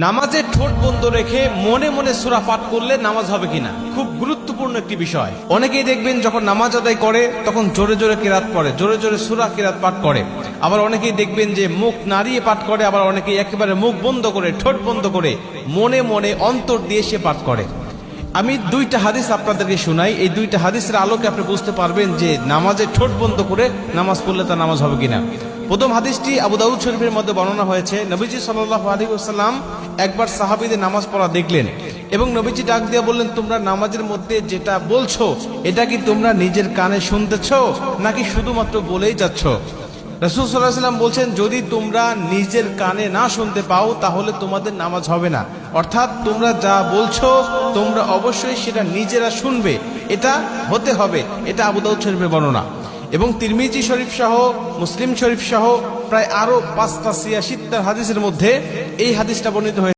নামাজে ঠোঁট বন্ধ রেখে মনে মনে সূরা পাঠ করলে নামাজ হবে কিনা, খুব গুরুত্বপূর্ণ একটি বিষয়। অনেকেই দেখবেন যখন নামাজ আদায় করে তখন জোরে জোরে কিরাত পড়ে, জোরে জোরে সূরা কিরাত পাঠ করে। আবার অনেকেই দেখবেন যে মুখ নাড়িয়ে পাঠ করে, আবার অনেকেই একেবারে মুখ বন্ধ করে, ঠোঁট বন্ধ করে মনে মনে অন্তর দিয়ে সে পাঠ করে। আমি দুইটা হাদিস আপনাদেরকে শোনাই, এই দুইটা হাদিসের আলোকে আপনি বুঝতে পারবেন যে নামাজে ঠোঁট বন্ধ করে নামাজ পড়লে তার নামাজ হবে কিনা। প্রথম হাদিসটি আবু দাউদ শরীফের মধ্যে বর্ণনা হয়েছে। নবীজি সাল্লাল্লাহু আলাইহি ওয়াসাল্লাম একবার সাহাবীদের নামাজ পড়া দেখলেন এবং নবীজি ডাক দিয়ে বললেন, তোমরা নামাজের মধ্যে যেটা বলছো এটা কি তোমরা নিজের কানে শুনতেছো নাকি শুধুমাত্র বলেই যাচ্ছ? রাসূল সাল্লাল্লাহু আলাইহি ওয়াসাল্লাম বলছেন, যদি তোমরা নিজের কানে না শুনতে পাও তাহলে তোমাদের নামাজ হবে না। অর্থাৎ তোমরা যা বলছো তোমরা অবশ্যই সেটা নিজেরা শুনবে, এটা হতে হবে। এটা আবু দাউদ শরীফের বর্ণনা এবং তিরমিজি শরীফ সহ মুসলিম শরীফ সহ প্রায় আরো 5টা 86টা হাদিসের মধ্যে এই হাদিসটা বর্ণিত হয়েছে।